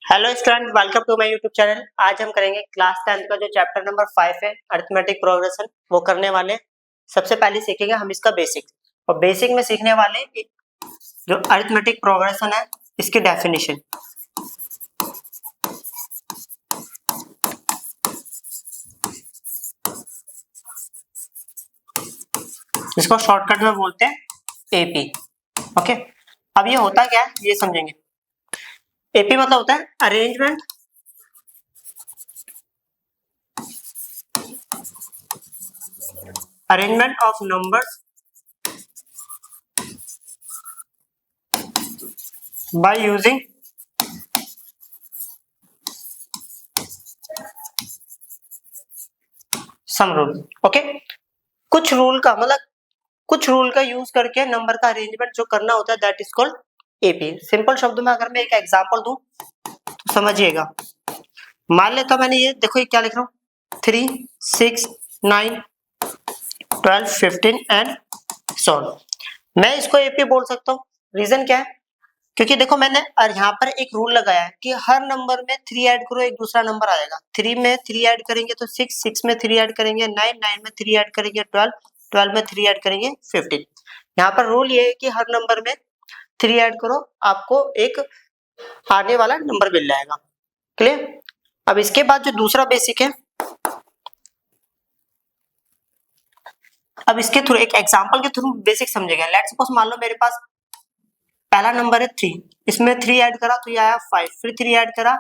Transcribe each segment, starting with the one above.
Hello student, welcome to my YouTube channel. आज हम करेंगे क्लास 10 का जो चैप्टर नंबर 5 है अरिथमेटिक प्रोग्रेशन, वो करने वाले। सबसे पहले सीखेंगे हम इसका बेसिक, और बेसिक में सीखने वाले जो अरिथमेटिक प्रोग्रेशन है इसकी डेफिनेशन। इसको शॉर्टकट में बोलते हैं एपी। ओके, अब ये होता क्या है ये समझेंगे। एपी मतलब होता है arrangement of numbers by using sum rule. Okay, कुछ रूल का मतलब कुछ रूल का यूज करके नंबर का अरेंजमेंट जो करना होता है that is called AP. Simple शब्दों में अगर मैं एक एग्जांपल दूं तो समझिएगा। मान लेता मैंने ये देखो, ये क्या लिख रहा हूँ, 3, 6, 9, 12, 15 एंड सो ऑन। मैं इसको एपी बोल सकता हूँ। रीजन क्या है? क्योंकि देखो मैंने यहाँ पर एक रूल लगाया है कि हर नंबर में 3 ऐड करो, एक दूसरा नंबर आएगा। 3 में 3 ऐड करेंगे तो 6, 6 में 3 ऐड करेंगे 9, 9 में 3 ऐड करेंगे 12, 12 में 3 ऐड करेंगे 15। यहाँ पर रूल ये है कि हर नंबर में 3 ऐड करो, आपको एक आने वाला नंबर मिल जाएगा। क्लियर? अब इसके बाद जो दूसरा बेसिक है, अब इसके थ्रू एक एग्जांपल के थ्रू बेसिक समझेगा। लेट्स सपोज मान लो मेरे पास पहला नंबर है 3, इसमें 3 ऐड करा तो ये आया 5, फिर 3 ऐड करा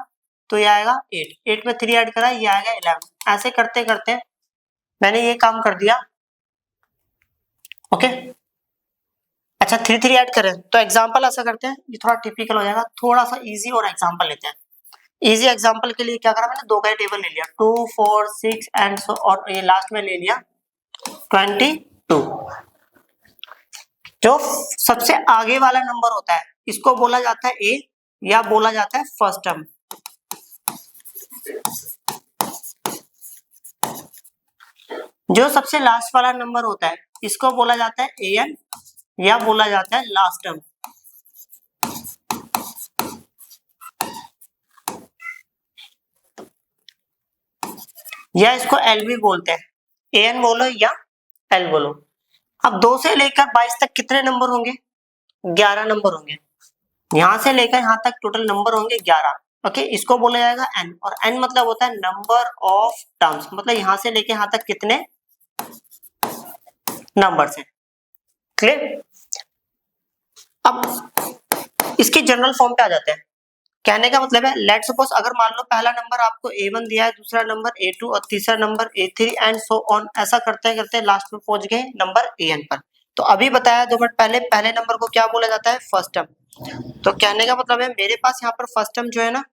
तो ये आएगा 8, 8 में 3 ऐड करा ये आएगा 11। ऐसे करते करते मैंने ये काम कर दिया। ओके, अच्छा 3 3 ऐड करें तो एग्जांपल ऐसा करते हैं, ये थोड़ा टिपिकल हो जाएगा, थोड़ा सा इजी और एग्जांपल लेते हैं। इजी एग्जांपल के लिए क्या करा मैंने, 2 का टेबल ले लिया, 2, 4, 6 एंड सो, और ये लास्ट में ले लिया 22। जो सबसे आगे वाला नंबर होता है इसको बोला जाता है ए, या बोला जाता है फर्स्ट टर्म। जो सबसे लास्ट वाला नंबर होता है इसको बोला जाता है एन, या बोला जाता है लास्ट टर्म। या इसको एल भी बोलते हैं, एन बोलो या एल बोलो। अब 2 से लेकर 22 तक कितने नंबर होंगे? 11 नंबर होंगे। यहां से लेकर यहां तक टोटल नंबर होंगे 11। ओके, इसको बोला जाएगा एन, और एन मतलब होता है नंबर ऑफ टर्म्स, मतलब यहां से लेकर यहां तक कितने नंबर्स हैं। क्लियर? अब इसकी जनरल फॉर्म पे आ जाते हैं। कहने का मतलब है, लेट सपोज अगर मान लो पहला नंबर आपको A1 दिया है, दूसरा नंबर A2 और तीसरा number A3 and so on. ऐसा करते करते लास्ट में पहुंच गए नंबर AN पर। तो अभी बताया 2 मिनट पहले, पहले नंबर को क्या बोला जाता है? First term. तो कहने का मतलब है मेरे पास यहाँ पर फर्स्ट टर्म जो है ना,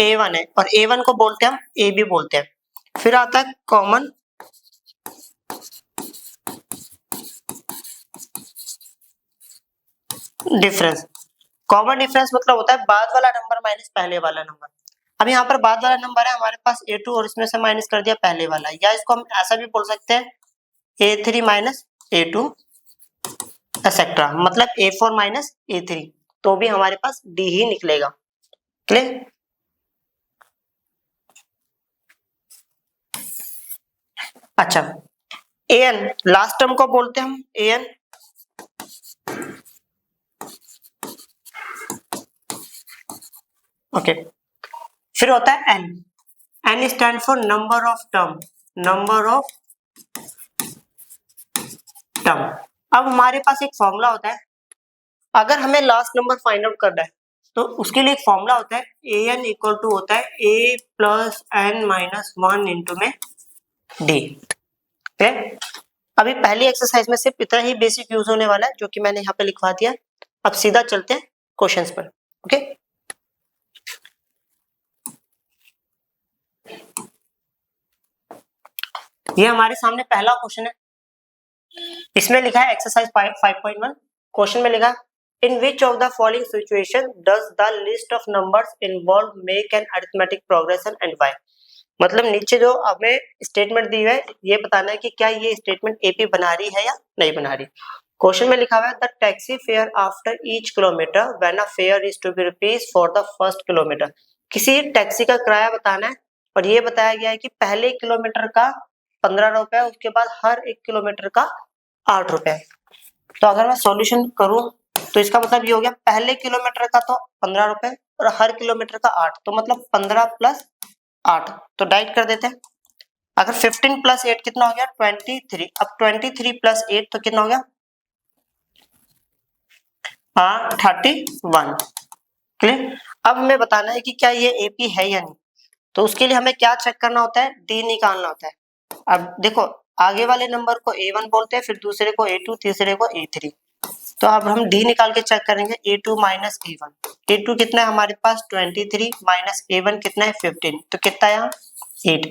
A1 है, और A1 को बोलते हैं हम A भी बोलते हैं। फिर आता है कॉमन डिफरेंस। कॉमन डिफरेंस मतलब होता है बाद वाला नंबर माइनस पहले वाला नंबर। अब यहाँ पर बाद वाला नंबर है हमारे पास A2, और इसमें से माइनस कर दिया पहले वाला, या इसको हम ऐसा भी बोल सकते हैं A3 माइनस A2 एक्सेट्रा, मतलब A4 माइनस A3, तो भी हमारे पास D ही निकलेगा। क्लियर? अच्छा, AN लास्ट टर्म को बोलते हैं हम AN। ओके, फिर होता है N। N stand for number of term, number of term. अब हमारे पास एक फॉर्मूला होता है, अगर हमें लास्ट नंबर फाइंड आउट करना है तो उसके लिए एक फॉर्मूला होता है AN इक्वल टू होता है A plus N minus 1 into में D। अभी पहली एक्सरसाइज में सिर्फ इतना ही बेसिक यूज होने वाला है जो कि मैंने यहाँ पे लिखवा दिया। अब सीधा चलते हैं क्वेश्चंस पर। ओके, ये हमारे सामने पहला क्वेश्चन है। इसमें लिखा है एक्सरसाइज 5.1। क्वेश्चन में लिखा in which of the following situation does the list of numbers involve make an arithmetic progression and why. मतलब नीचे जो हमें स्टेटमेंट दी है ये बताना है कि क्या ये स्टेटमेंट एपी बना रही है या नहीं बना रही। क्वेश्चन में लिखा हुआ है the taxi fare after each kilometre when a fare is to be rupees for the first kilometre. किसी टैक्सी का किराया बताना है और ये बताया गया है कि पहले किलोमीटर का 15 रुपए, उसके बाद हर एक किलोमीटर का 8 रुपए। तो अगर मैं सॉल्यूशन करूं तो इसका मतलब ये हो गया पहले किलोमीटर का तो 15 रुपए और हर किलोमीटर का 8, तो मतलब 15 प्लस 8, तो डाइट कर देते हैं। अगर 15 प्लस 8 कितना हो गया 23। अब 23 प्लस 8 तो कितना हो गया 31। क्लियर। अब हमें बताना है कि क्या ये एपी है या नहीं, तो उसके लिए हमें क्या चेक करना होता है, डी निकालना होता है। अब देखो आगे वाले नंबर को A1 बोलते हैं, फिर दूसरे को A2, तीसरे को A3। तो अब हम डी निकाल के चेक करेंगे A2 माइनस A1। A2 कितना है हमारे पास 23 माइनस A1 कितना है 15, तो कितना है यहाँ 8।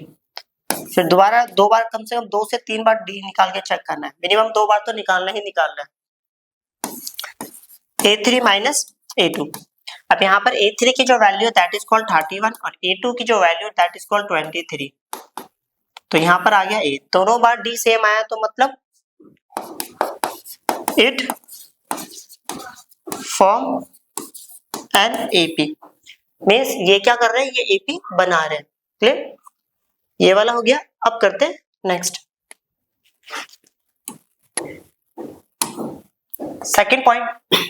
फिर दोबारा 2 बार, कम से कम 2 से 3 बार डी निकाल के चेक करना है, मिनिमम 2 बार तो निकालना ही निकालना है। A3 minus A2। अब यहाँ पर A3 की जो वैल्यू है दैट इज कॉल्ड 31 और A2 की जो वैल्यू दैट इज कॉल्ड 23। तो यहाँ पर आ गया A, दोनों बार D सेम आया तो मतलब it form an AP। Means ये क्या कर रहे हैं, ये AP बना रहे हैं। क्लियर, ये वाला हो गया। अब करते हैं next second point.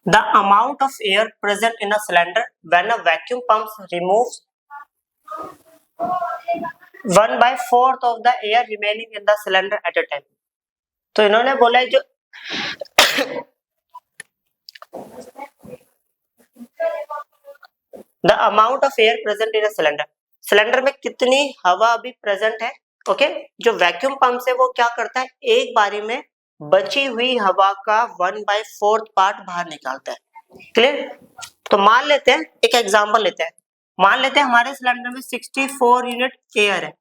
The amount of air present in a cylinder when a vacuum pump removes 1/4 of the air remaining in the cylinder at a time। तो इन्होंने बोला है जो the amount of air present in a cylinder, cylinder में कितनी हवा अभी present है। ओके, जो वैक्यूम पंप है वो क्या करता है, एक बारी में बची हुई हवा का 1/4 पार्ट बाहर निकालता है। क्लियर। तो मान लेते हैं एक एग्जांपल लेते हैं, मान लेते हैं हमारे सिलेंडर में 64 यूनिट एयर है,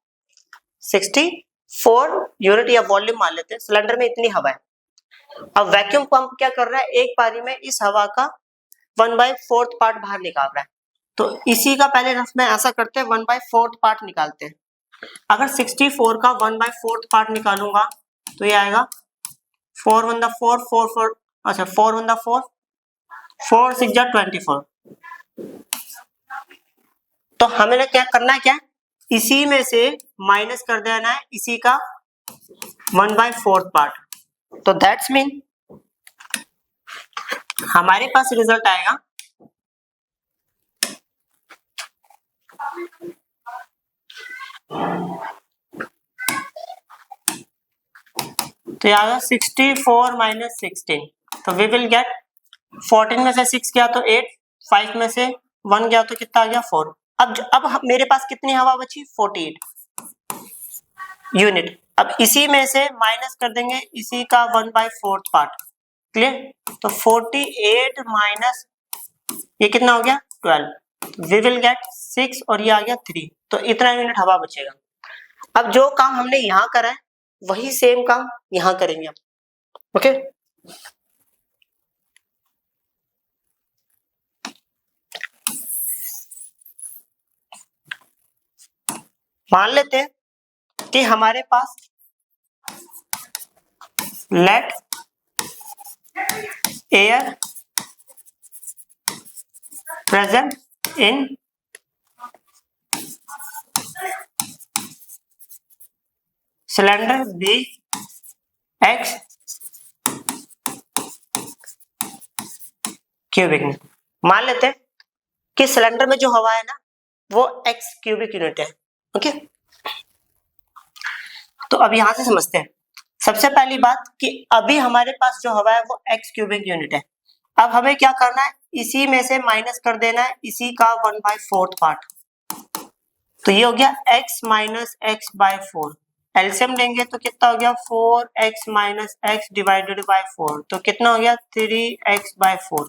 64 यूनिट या वॉल्यूम मान लेते हैं, सिलेंडर में इतनी हवा है। अब वैक्यूम पंप क्या कर रहा है, एक बारी में इस हवा का 1/4 पार्ट बाहर निकाल रहा है। तो इसी का पहले रफ में ऐसा करते हैं 1/4 पार्ट निकालते हैं। अगर 64 का 1/4 पार्ट निकालूंगा तो ये आएगा 4 1 4 4 4, अच्छा 4 1 4 4 6 24। तो हमें क्या करना है, क्या इसी में से माइनस कर देना है इसी का 1/4 पार्ट। तो दैट्स मीन हमारे पास रिजल्ट आएगा तो आएगा 64 माइनस 16। तो वी विल गेट 14 में से 6 गया तो 8, 5 में से 1 गया तो कितना आ गया 4। अब मेरे पास कितनी हवा बची 48 यूनिट। अब इसी में से माइनस कर देंगे इसी का 1/4 पार्ट। क्लियर। तो 48 माइनस ये कितना हो गया 12, वी विल गेट 6 और ये आ गया 3, तो इतना यूनिट हवा बचेगा। अब जो काम हमने यहाँ करा है वही सेम काम यहाँ करेंगे हम। ओके, मान लेते हैं कि हमारे पास let air present in cylinder be x cubic में। मान लेते हैं कि सिलेंडर में जो हवा है ना वो एक्स क्यूबिक यूनिट है। ओके, तो अब यहां से समझते हैं। सबसे पहली बात कि अभी हमारे पास जो हवा है वो एक्स क्यूबिक यूनिट है। अब हमें क्या करना है, इसी में से माइनस कर देना है इसी का 1/4 पार्ट। तो ये हो गया x minus x by 4। LCM लेंगे तो कितना हो गया 4x minus x divided by 4, तो कितना हो गया 3x बाय 4।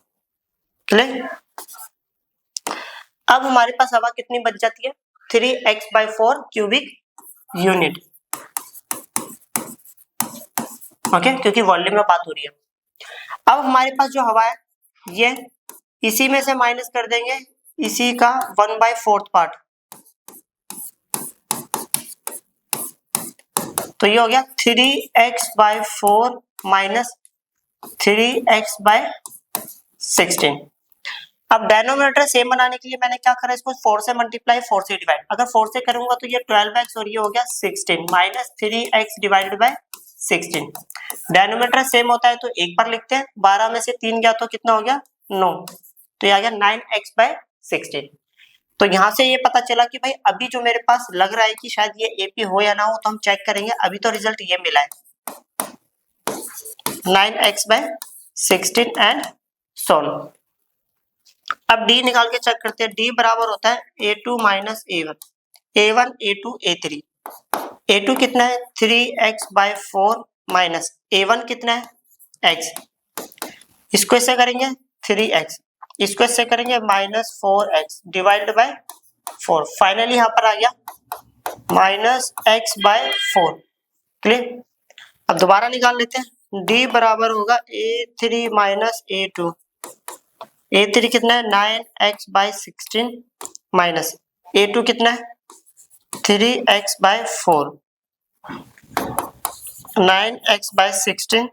क्लियर। अब हमारे पास हवा कितनी बच जाती है 3x by 4 cubic unit. Okay, क्योंकि वॉल्यूम में बात हो रही है। अब हमारे पास जो हवा है ये इसी में से माइनस कर देंगे इसी का 1/4 पार्ट। तो ये हो गया 3x बाय 4 माइनस 3x/16। अब डेनोमिनेटर सेम बनाने के लिए मैंने क्या करा, इसको 4 से मल्टीप्लाई 4 से डिवाइड, अगर 4 से करूंगा तो ये 12x और ये हो गया 16 minus 3x divided by 16। Denominator same होता है तो एक बार लिखते हैं, 12 में से 3 गया तो कितना हो गया 9, तो ये आ गया 9x/16। तो यहाँ से ये पता चला कि भाई अभी जो मेरे पास लग रहा है कि शायद ये एपी हो या ना हो, तो हम चेक करेंगे। अभी तो रिजल्ट ये मिला है 9x/16 एंड सोन। अब डी निकाल के चेक करते हैं। डी बराबर होता है a2 minus a1, a1 a2 a3। a2 कितना है 3x/4 माइनस a1 कितना है x, इसको इससे करेंगे 3x, इसको इससे करेंगे minus 4x divide by 4। Finally यहाँ पर आ गया -x/4। क्लियर। अब दोबारा निकाल लेते हैं। d बराबर होगा a3 माइनस a2, a3 कितना है 9x/16 माइनस a2 कितना है 3x/4, 9x/16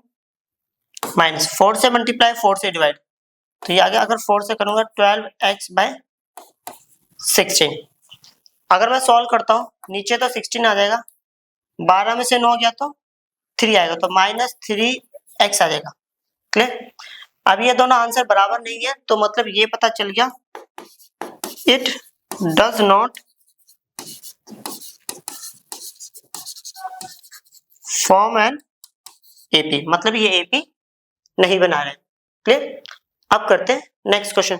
माइनस 4 से मल्टीप्लाई 4 से डिवाइड, तो ये आ गया, अगर 4 से करूंगा 12x/16। अगर मैं सॉल्व करता हूँ नीचे तो 16 आ जाएगा, 12 में से 9 गया तो 3 आएगा, तो -3x आ जाएगा। क्लियर। अब ये दोनों आंसर बराबर नहीं है, तो मतलब ये पता चल गया it does not form an AP, मतलब ये एपी नहीं बना रहे। क्लियर। अब करते हैं नेक्स्ट क्वेश्चन।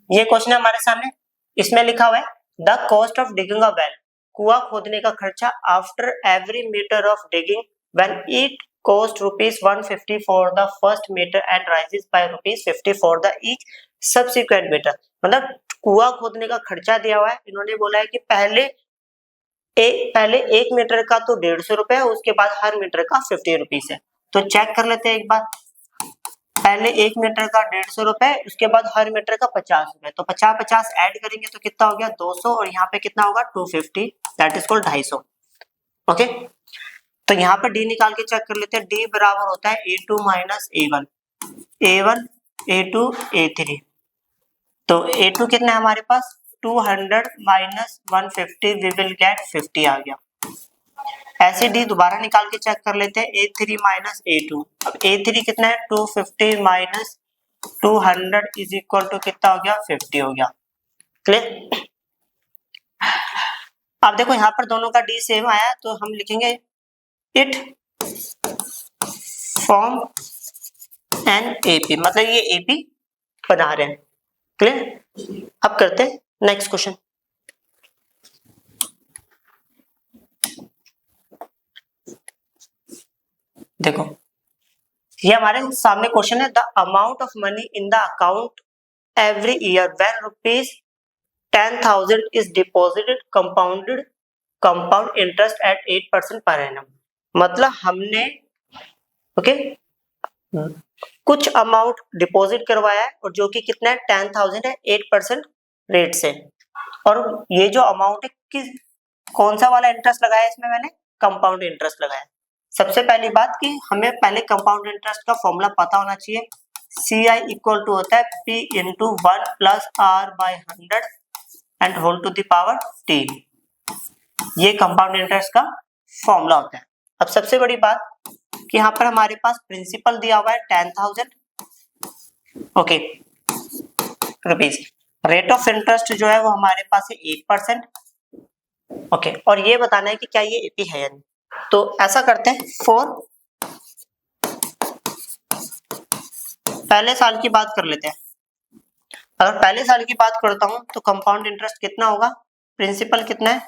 ये क्वेश्चन है हमारे सामने, इसमें लिखा हुआ है the cost of digging a well, कुआं खोदने का खर्चा after every metre of digging when it cost ₹150 for the first metre and rises by ₹50 for the each subsequent metre. मतलब कुआं खोदने का खर्चा दिया हुआ है, इन्होंने बोला है कि पहले 1 मीटर का तो 150 रुपए, उसके बाद हर मीटर का 50 रुपीज है। तो चेक कर लेते हैं एक बार। पहले 1 मीटर का 150 रुपए, उसके बाद हर मीटर का 50 रुपए, तो 50-50 ऐड करेंगे तो कितना हो गया 200, और यहाँ पे कितना होगा 250, दैट इज कॉल्ड 250। ओके, तो यहाँ पर डी निकाल के चेक कर लेते हैं। डी बराबर होता है a2 minus a1, a1 a2 a3। तो a2 कितना है हमारे पास 200 माइनस 150, वी विल गेट 50 आ गया। ऐसे डी दोबारा निकाल के चेक कर लेते हैं, a3 माइनस a2। अब a3 कितना है 250 माइनस 200 इज इक्वल टू कितना हो गया 50 हो गया। क्लियर। अब देखो यहाँ पर दोनों का डी सेम आया, तो हम लिखेंगे इट फॉर्म एन एपी, मतलब ये एपी बना रहे हैं। क्लियर। अब करते हैं नेक्स्ट क्वेश्चन। देखो ये हमारे सामने क्वेश्चन है, the amount of money in the account every year when ₹10,000 is deposited compound interest eight 8% per annum. मतलब हमने कुछ अमाउंट डिपॉजिट करवाया है, और जो कि कितना है 10,000 है, 8% रेट से। और ये जो अमाउंट है किस कौन सा वाला इंटरेस्ट लगाया इसमें, मैंने कंपाउंड इंटरेस्ट लगाया। सबसे पहली बात कि हमें पहले कंपाउंड इंटरेस्ट का फॉर्मूला पता होना चाहिए। CI इक्वल टू होता है P into 1 plus R by 100 and whole to the power T। ये कंपाउंड इंटरेस्ट का फॉर्मूला होता है। अब सबसे बड़ी बात कि यहाँ पर हमारे पास प्रिंसिपल दिया हुआ है 10,000 रुपीज। रेट ऑफ इंटरेस्ट जो है वो हमारे पास है 8%। और ये बताना है कि क्या ये एपी है या नहीं। तो ऐसा करते हैं, फॉर पहले साल की बात कर लेते हैं। अगर पहले साल की बात करता हूं तो कंपाउंड इंटरेस्ट कितना होगा, प्रिंसिपल कितना है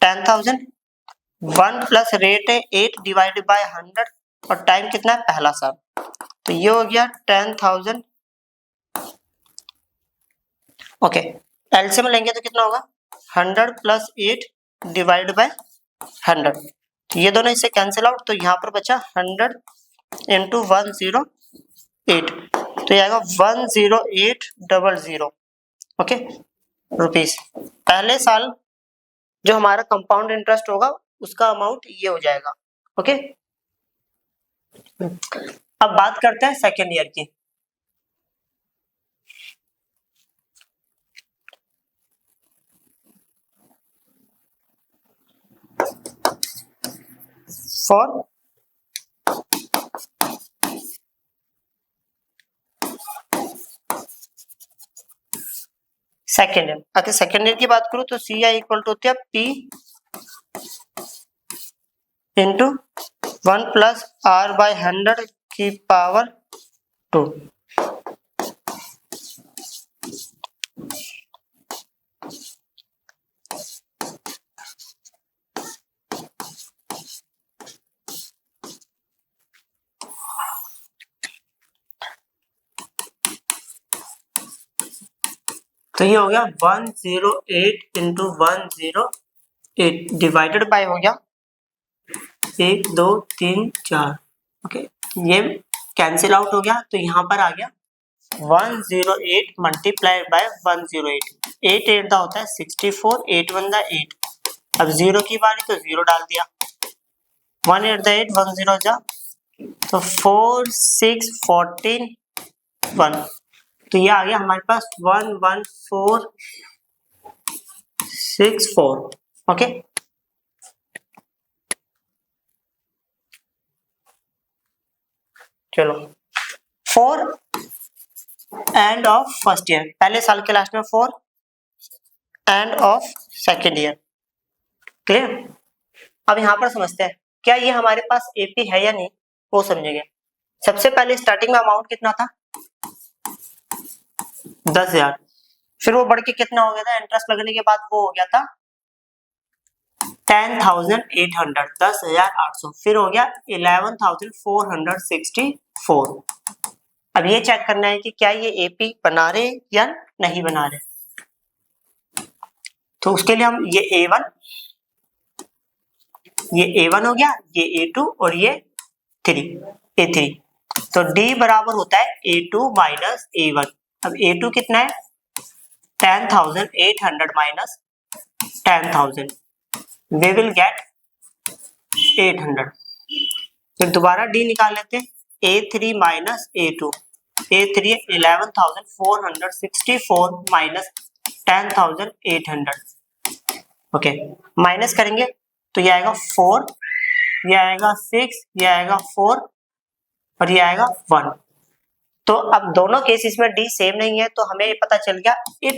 10,000, 1 प्लस रेट है 8 डिवाइडेड बाय 100, और टाइम कितना है पहला साल, तो ये हो गया 10,000। एलसीएम लेंगे तो कितना होगा 100 प्लस 8 डिवाइड बाय 100, ये दोनों इससे कैंसिल आउट, तो यहाँ पर बचा 100 इंटू 108, तो ये आएगा 10800। रुपीस। पहले साल जो हमारा कंपाउंड इंटरेस्ट होगा उसका अमाउंट ये हो जाएगा। ओके, अब बात करते हैं सेकेंड ईयर की। फॉर सेकेंड ईयर, अगर सेकेंड ईयर की बात करूं तो सी आई इक्वल टू होती है P into 1 plus R by 100 की पावर 2। तो ये हो गया 108 इंटू 108 डिवाइडेड बाय हो गया 1 2 3 4। ओके, ये कैंसिल आउट हो गया तो यहाँ पर आ गया 108 मल्टीप्लाइड बाय 108। 8 8 दा होता है 64, 8 1 दा 8। अब जीरो की बारी तो जीरो डाल दिया, 1 8 दा 8, 1 0 जा तो 4 6 14 1। तो ये आ गया हमारे पास 11464। ओके, चलो four end of first year, पहले साल के लास्ट में 4 end of second year. Clear? अब यहां पर समझते हैं क्या ये हमारे पास एपी है या नहीं, वो समझेंगे। सबसे पहले स्टार्टिंग में अमाउंट कितना था 10,000, फिर वो बढ़ के कितना हो गया था इंटरेस्ट लगने के बाद, वो हो गया था 10,800, 10,800, फिर हो गया 11,464। अब ये चेक करना है कि क्या ये एपी बना रहे या नहीं बना रहे। तो उसके लिए हम ये A1 हो गया, ये A2 और ये A3। तो D बराबर होता है A2 माइनस A1। अब A2 कितना है 10,800 माइनस 10,000, वी विल गेट 800। फिर दोबारा D निकाल लेते हैं, A3 minus A2, A3 11,464 minus 10,800। Okay, minus करेंगे तो ये आएगा 4, ये आएगा 6, ये आएगा 4 और ये आएगा 1। तो अब दोनों केसेस में D सेम नहीं है तो हमें ये पता चल गया it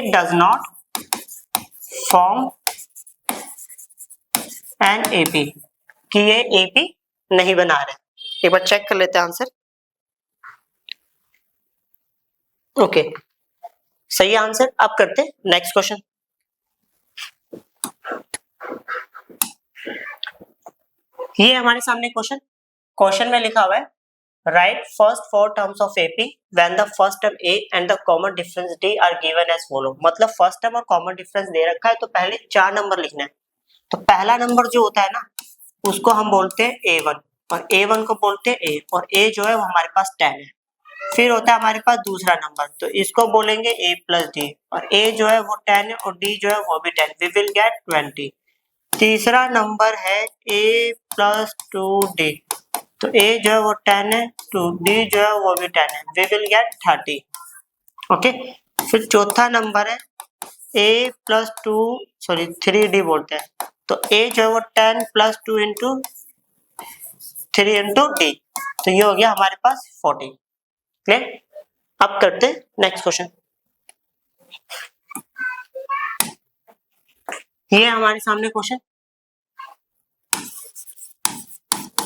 does not form an AP, कि ये एपी नहीं बना रहे। एक बार चेक कर लेते हैं आंसर। ओके, सही आंसर। अब करते हैं नेक्स्ट क्वेश्चन। ये हमारे सामने क्वेश्चन में लिखा हुआ है right first 4 terms of AP when the first term A and the common difference D are given as follow. मतलब फर्स्ट टर्म और कॉमन डिफरेंस दे रखा है तो पहले 4 नंबर लिखना है। तो पहला नंबर जो होता है ना उसको हम बोलते हैं A1 और A1 को बोलते हैं A, और A जो है वो हमारे पास 10 है। फिर होता है हमारे पास दूसरा नंबर, तो इसको बोलेंगे A प्लस डी, और A जो है वो 10 है और D जो है वो भी 10, वी विल गेट 20। तीसरा नंबर है A प्लस 2D, तो A जो है वो 10 है, तो D जो है वो भी 10 है, वी विल गेट 30। ओके, फिर चौथा नंबर है A प्लस 3D बोलते हैं, तो A जो है वो 10 प्लस 2 इंटू 3 इंटू D, तो ये हो गया हमारे पास 40। क्लियर? अब करते हैं नेक्स्ट क्वेश्चन। ये हमारे सामने क्वेश्चन।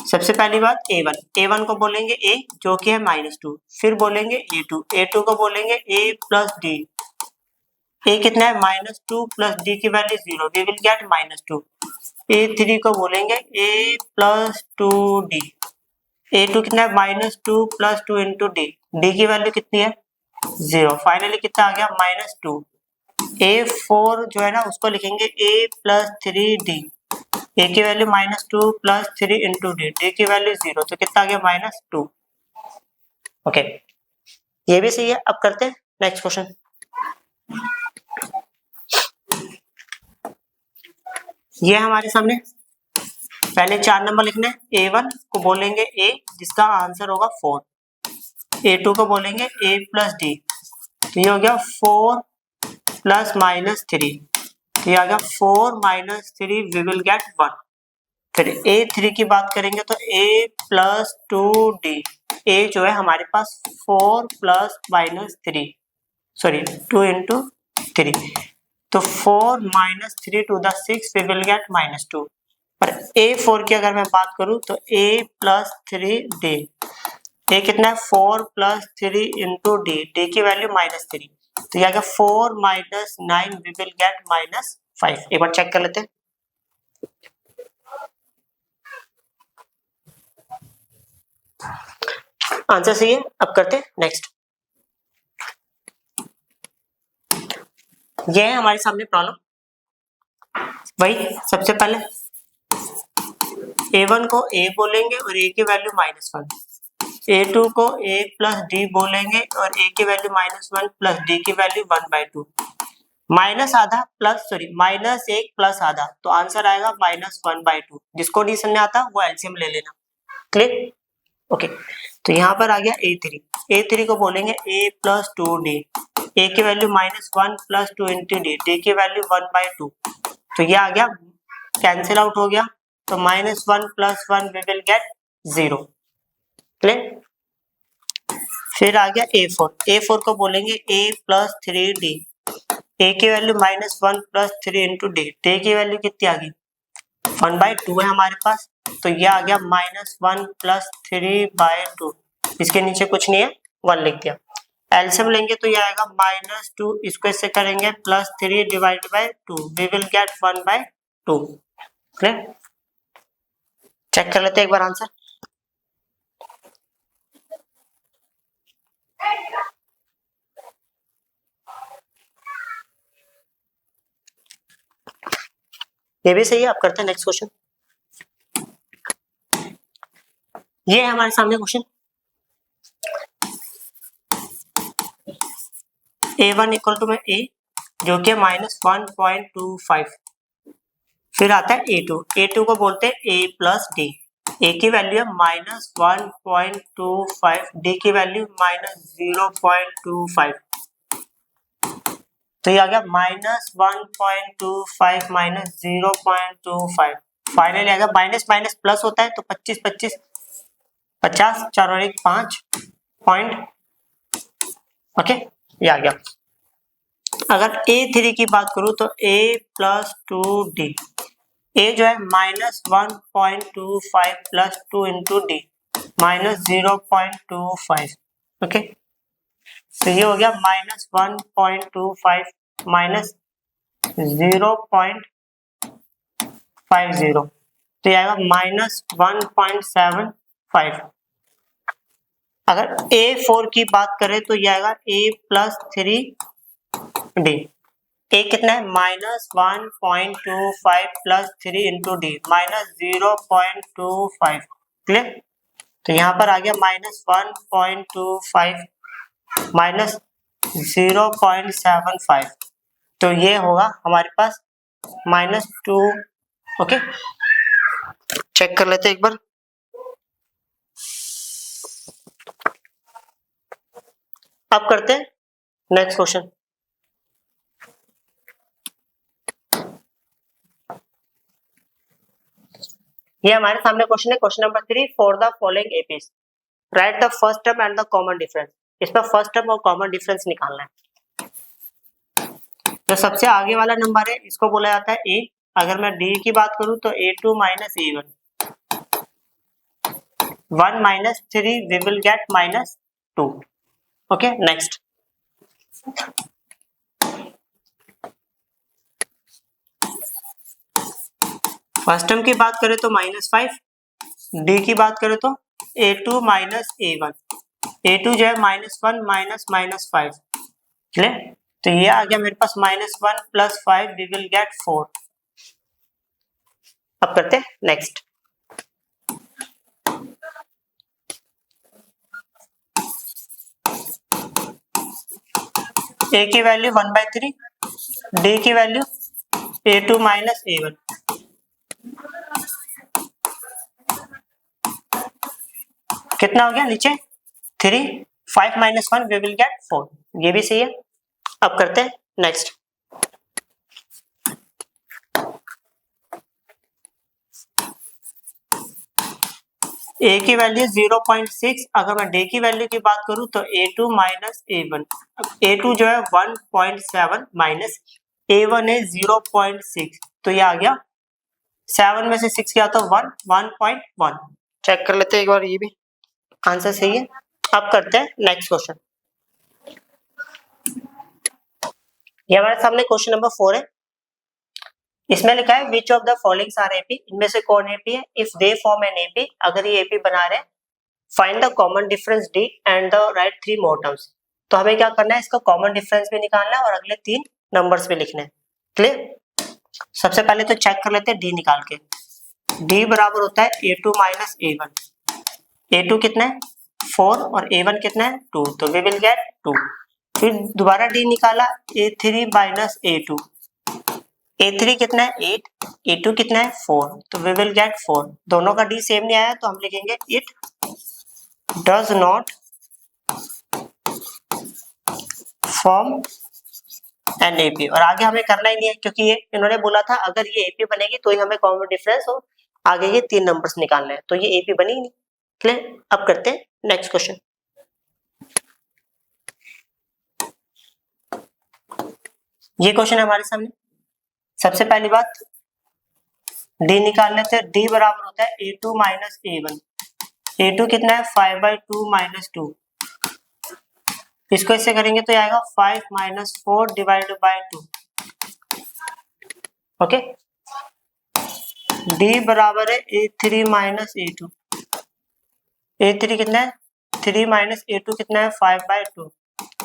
सबसे पहली बात A1 को बोलेंगे A जो कि है -2, फिर बोलेंगे A2 को बोलेंगे A प्लस डी, A कितना है -2 प्लस D की value 0, we will get -2। A3 को बोलेंगे A प्लस 2D, A2 कितना है -2 प्लस 2 इंटू D, D की वैल्यू कितनी है 0, फाइनली कितना आ गया -2। A4 जो है ना उसको लिखेंगे A प्लस 3D, A की वैल्यू -2 प्लस 3 इंटू D, D की वैल्यू 0, तो कितना आ गया -2। ओके, ये भी सही है। अब करते हैं नेक्स्ट क्वेश्चन। ये हमारे सामने पहले 4 नंबर लिखने। A1 को बोलेंगे A, जिसका आंसर होगा 4। A2 को बोलेंगे A प्लस डी, तो ये हो गया 4 प्लस माइनस 3, ये आ गया 4 माइनस 3, वी विल गेट 1। फिर A3 की बात करेंगे तो A प्लस 2D, A जो है हमारे पास 4 प्लस माइनस 3, सॉरी 2 इंटू 3, तो 4 minus 3 to the 6, we will get -2। पर A4 की अगर मैं बात करूं तो A प्लस 3D, A कितना है 4 प्लस 3 इंटू D, D की वैल्यू -3, तो ये आ गया 4 माइनस 9, वी विल गेट -5। एक बार चेक कर लेते हैं। आंसर सही है। अब करते हैं नेक्स्ट। ये है हमारे सामने प्रॉब्लम। वही सबसे पहले A1 को A बोलेंगे और A की वैल्यू -1, A2 को A प्लस D बोलेंगे और A की वैल्यू -1 प्लस D की वैल्यू 1/2, माइनस आधा प्लस सॉरी -1 प्लस आधा, तो आंसर आएगा -1/2। जिसको नहीं समझ आता वो एलसीएम ले लेना। क्लियर? ओके, तो यहाँ पर आ गया A3। A3 को बोलेंगे A प्लस 2D, A की value -1 plus 2 into D, D की वैल्यू 1/2, तो ये आ गया कैंसिल आउट हो गया, तो -1 plus 1 we will get 0। Clear? फिर आ गया A4। A4 को बोलेंगे A प्लस 3D, A की value -1 plus 3 into D, D की वैल्यू कितनी आ गई 1/2 है हमारे पास, तो ये आ गया -1 प्लस 3/2, इसके नीचे कुछ नहीं है 1 लिख दिया। एलसीएम लेंगे तो ये आएगा -2, इसको इससे करेंगे +3 divide by 2, we will get 1/2। Clear? Check कर लेते हैं एक बार आंसर। ये भी सही है। आप करते हैं नेक्स्ट क्वेश्चन। ये है हमारे सामने क्वेश्चन। A1 इक्वल टू में A, जो कि -1.25। फिर आता है A2। A2 को बोलते हैं A प्लस D, A की वैल्यू है -1.25, D की वैल्यू -0.25, तो ये आ गया -1.25 -0.25। फाइनली आ गया माइनस माइनस प्लस होता है तो 25 25 50, 4 और 1 5 पॉइंट। ओके, ये आ गया। अगर A3 की बात करूं तो A प्लस 2D, A जो है -1.25 प्लस 2 इंटू D -0.25। ओके, तो ये हो गया -1.25 -0.50, तो ये आएगा -1.75। अगर A4 की बात करें तो ये आएगा A प्लस 3D, A कितना है -1.25 प्लस 3 इंटू D -0.25। क्लियर? तो यहाँ पर आ गया -1.25 -0.75, तो ये होगा हमारे पास -2। ओके, चेक कर लेते हैं एक बार। अब करते हैं नेक्स्ट क्वेश्चन। ये हमारे सामने क्वेश्चन है, question number 3। For the following APs right the first term and the common difference. इसमें फर्स्ट टर्म और कॉमन डिफरेंस निकालना है। जो सबसे आगे वाला नंबर है इसको बोला जाता है ए। अगर मैं डी की बात करूं तो A2 minus A1, 1 minus 3 we will get -2। Okay, next. First term की बात करें तो -5, डी की बात करें तो A2 माइनस A1, A2 जो है -1 माइनस -5। चलिए, तो ये आ गया मेरे पास -1 प्लस 5 वी विल गेट 4। अब करते हैं नेक्स्ट। ए की वैल्यू 1/3, डी की वैल्यू A2 माइनस A1। कितना हो गया नीचे 3, 5 माइनस 1 वी विल गेट 4, ये भी सही है। अब करते हैं नेक्स्ट। ए की वैल्यू 0.6, अगर मैं डी की वैल्यू की बात करूं तो A2 माइनस A1। A2 जो है 1.7 माइनस A1 है 0.6, तो ये आ गया 7 में से 6 क्या तो 1, 1.1। चेक कर लेते हैं एक बार, ये भी आंसर सही है। अब करते हैं नेक्स्ट क्वेश्चन। ये हमारे सामने क्वेश्चन नंबर 4 है। इसमें लिखा है which of the followings are AP, इनमें से कौन एपी है। If they form an AP, अगर ये एपी बना रहे हैं, find the common difference D and the write 3 more terms. तो हमें क्या करना है, इसका कॉमन डिफरेंस भी निकालना है और अगले 3 नंबर्स भी लिखने हैं। क्लियर। सबसे पहले तो चेक कर लेते हैं डी निकाल के। डी बराबर होता है A2 माइनस A1। A2 कितना है 4 और A1 कितना है 2, तो वी विल गेट 2। फिर दोबारा डी निकाला A3 माइनस A2। A3 कितना है 8, A2 कितना है 4, तो वी विल गेट 4। दोनों का डी सेम नहीं आया तो हम लिखेंगे it does not form an AP. और आगे हमें करना ही नहीं है क्योंकि ये इन्होंने बोला था अगर ये एपी बनेगी तो ही हमें कॉमन डिफरेंस और आगे ये 3 नंबर्स निकालने हैं, तो ये एपी बनी ही नहीं। क्लियर। अब करते हैं नेक्स्ट क्वेश्चन। ये क्वेश्चन है हमारे सामने। सबसे पहली बात डी निकाल लेते हैं। डी बराबर होता है A2 माइनस A1। A2 कितना है 5/2 माइनस 2, इसको इससे करेंगे तो आएगा 5 minus 4 divided by 2। Okay. D बराबर है A3 माइनस A2। A3 कितना है 3 माइनस A2 कितना है 5/2,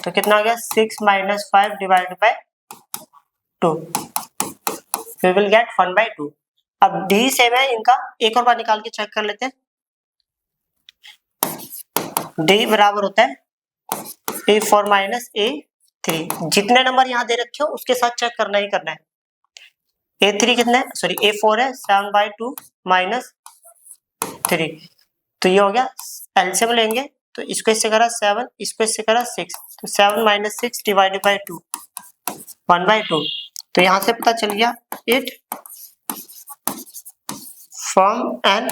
तो कितना आ गया 6 minus 5 divided by 2, we will get 1/2। अब डी सेम है इनका, एक और बार निकाल के चेक कर लेते हैं। डी बराबर होता है A4 माइनस A3। जितने नंबर यहाँ दे रखे हो उसके साथ चेक करना ही करना है। A3 कितना है, सॉरी A4 है 7/2 माइनस 3, तो ये हो गया। एलसीएम लेंगे तो इसको इससे करा 7, इसको इससे करा 6, तो 7 माइनस 6 डिवाइडेड बाय 2 1/2। तो यहाँ से पता चल गया it form an.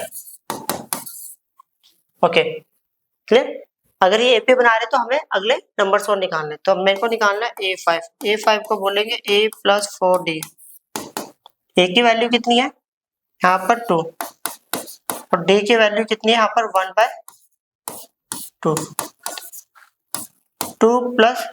Okay clear. अगर ये एपी बना रहे तो हमें अगले नंबर्स और निकालने, तो मेरे को निकालना है A5। A5 को बोलेंगे A प्लस 4D। ए की वैल्यू कितनी है यहाँ पर 2 और डी की वैल्यू कितनी है यहाँ पर 1/2। 2 प्लस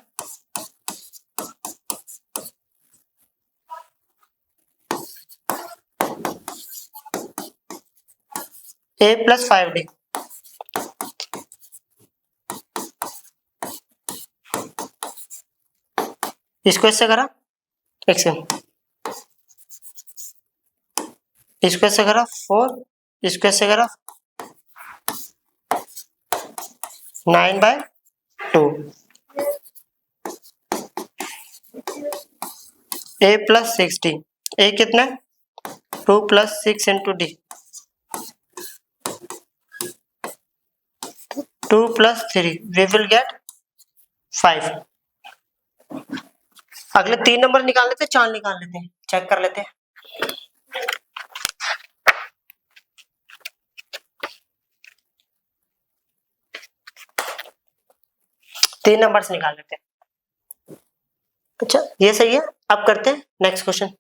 A प्लस 5D। इसको इससे करा एक सेकंड, इसको ऐसे करा 4, इसको ऐसे करा 9/2। A plus 6D। ए कितना है 2 plus 6 into D, 2 plus 3, we will get 5। अगले 3 नंबर निकाल लेते हैं, 4 निकाल लेते हैं, चेक कर लेते हैं। तीन नंबर्स निकाल लेते हैं। अच्छा ये सही है। अब करते हैं नेक्स्ट क्वेश्चन।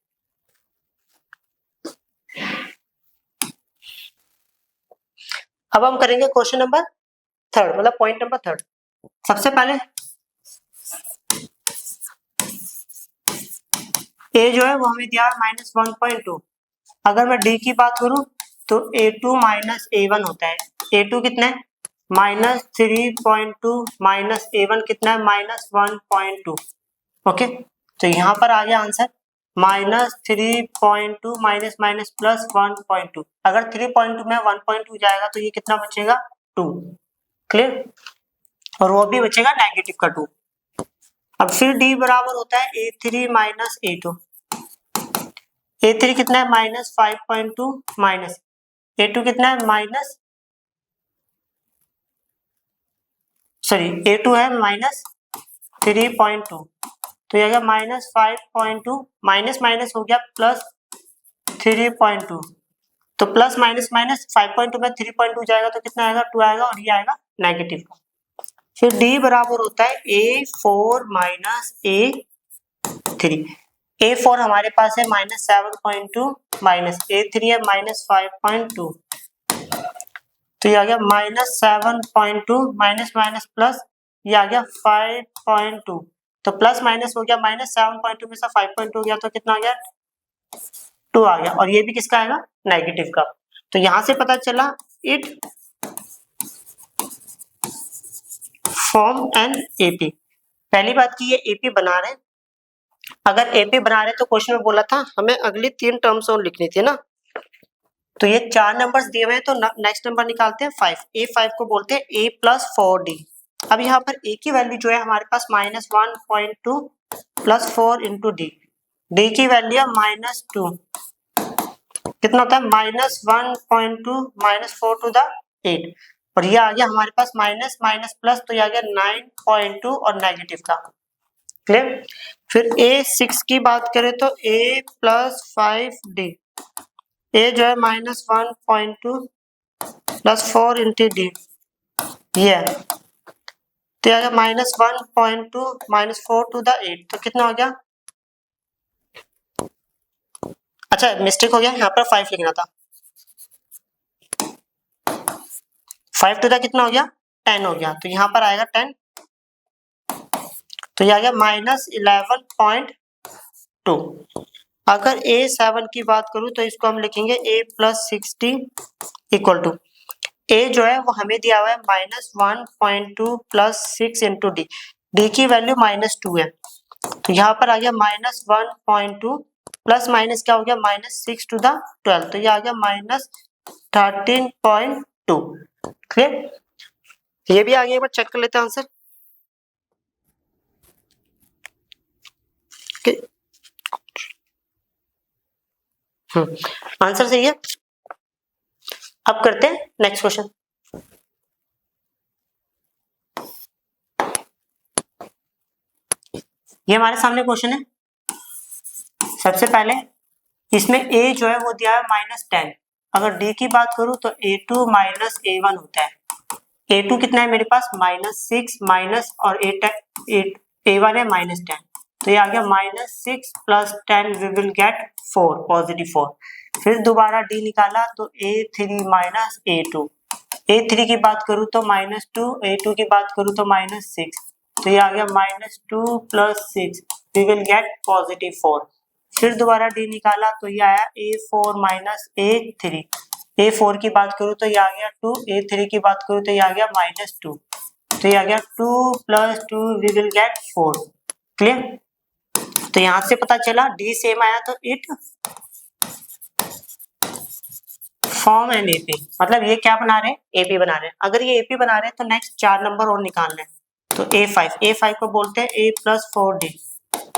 अब हम करेंगे क्वेश्चन नंबर 3, मतलब पॉइंट नंबर 3। सबसे पहले ए जो है वो हमें दिया -1.2। अगर मैं डी की बात करूं तो A2 माइनस A1 होता है। A2 कितना है -3.2 माइनस A1 कितना है -1.2। ओके, तो यहाँ पर आ गया आंसर -3.2 माइनस माइनस प्लस 1.2। अगर 3.2 में 1.2 जाएगा तो ये कितना बचेगा 2। क्लियर। और वो भी बचेगा नेगेटिव का 2। अब फिर डी बराबर होता है A3 माइनस A2। A3 कितना है -5.2 माइनस A2 कितना है A2 है -3.2, तो ये -5.2 माइनस माइनस हो गया +3.2, तो प्लस माइनस माइनस 5.2 में 3.2 जाएगा तो कितना आएगा 2 आएगा, और ये आएगा नेगेटिव का। फिर डी बराबर होता है A4 माइनस A3। A4 हमारे पास है -7.2 माइनस A3 है -5.2, तो ये आ गया -7.2 माइनस माइनस प्लस, ये आ गया 5.2, तो प्लस माइनस हो गया -7.2 में से 5.2 गया तो कितना आ गया 2 आ गया, और ये भी किसका आएगा नेगेटिव का। तो यहां से पता चला इट फॉर्म एन एपी। पहली बात की ये एपी बना रहे हैं, अगर एपी बना रहे तो क्वेश्चन में बोला था हमें अगली 3 टर्म्स और लिखनी थी ना, तो ये 4 नंबर्स दिए हुए हैं, तो नेक्स्ट नंबर निकालते हैं 5। A5 को बोलते हैं A प्लस 4D। अब यहाँ पर A की वैल्यू जो है हमारे पास -1.2 प्लस 4 इंटू डी, डी की वैल्यू है -2, कितना होता है -1.2 माइनस 4 टू द 8, और ये आ गया हमारे पास माइनस माइनस प्लस, तो ये आ गया 9.2 और नेगेटिव का। क्लियर। फिर A6 की बात करें तो A प्लस 5D, ए जो है -1.2 प्लस 4 इंटू डी, ये है, तो आ गया -1.2 माइनस 4 टू द 8, तो कितना हो गया, अच्छा मिस्टेक हो गया, यहाँ पर 5 लिखना था, 5 टू द कितना हो गया 10 हो गया, तो यहाँ पर आएगा 10, तो ये आ गया -11.2। अगर A7 की बात करूं तो इसको हम लिखेंगे A plus 6D equal to, A जो है वो हमें दिया हुआ है -1.2 प्लस 6 इंटू डी, डी की वैल्यू -2 है, तो यहाँ पर आ गया -1.2 प्लस माइनस क्या हो गया -6 टू द 12, तो ये आ गया -13.2। क्लियर। ये भी आ गया, एक बार चेक कर लेते हैं आंसर। आंसर सही है। अब करते हैं नेक्स्ट क्वेश्चन। ये हमारे सामने क्वेश्चन है। सबसे पहले इसमें a जो है वो दिया है -10, अगर d की बात करूं तो A2 माइनस A1 होता है। A2 कितना है मेरे पास -6 माइनस और A1 है -10, तो ये आ गया -6 plus 10 we will get 4 positive 4। फिर दोबारा d निकाला तो A3 माइनस A2, A3 की बात करूं तो -2, A2 की बात करूं तो -6, तो ये आ गया -2 plus 6 we will get positive 4। फिर दोबारा d निकाला तो ये आया A4 माइनस A3, A4 की बात करूं तो ये आ गया 2, A3 की बात करूं तो ये आ गया -2, तो ये आ गया 2 plus 2 we will get 4। Clear. तो यहां से पता चला d सेम आया तो इट फॉर्म एन एपी, मतलब ये क्या बना रहे हैं एपी बना रहे हैं। अगर ये एपी बना रहे हैं तो नेक्स्ट 4 नंबर और निकालने हैं, तो A5 को बोलते हैं A प्लस 4D,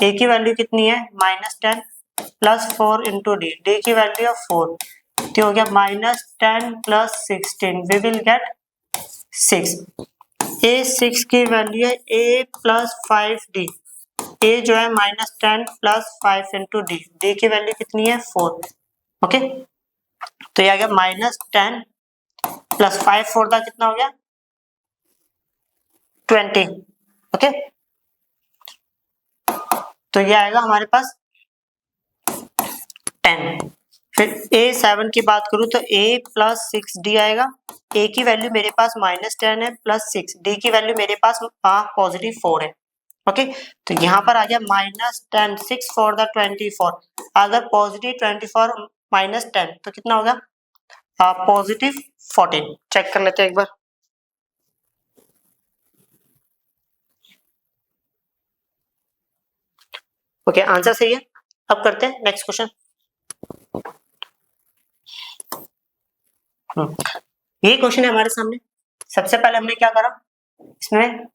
ए की वैल्यू कितनी है -10 प्लस 4 इंटू डी, डी की वैल्यू है 4, तो हो गया -10 plus 16 we will get 6। A6 की वैल्यू है A प्लस 5D, ए जो है -10 प्लस 5 इंटू डी, डी की वैल्यू कितनी है 4। ओके, तो ये आ गया -10 प्लस 5 4 का कितना हो गया 20। ओके, तो ये आएगा हमारे पास 10। फिर A7 की बात करूं तो A प्लस 6D आएगा, A की वैल्यू मेरे पास -10 है प्लस 6, D की वैल्यू मेरे पास पॉजिटिव 4 है। ओके, तो यहाँ पर आ गया -10 6 फॉर द 24, अगर पॉजिटिव 24 -10 तो कितना होगा पॉजिटिव 14। चेक कर लेते हैं एक बार। ओके, आंसर सही है। अब करते हैं नेक्स्ट क्वेश्चन। ये क्वेश्चन है हमारे सामने। सबसे पहले हमने क्या करा, इसमें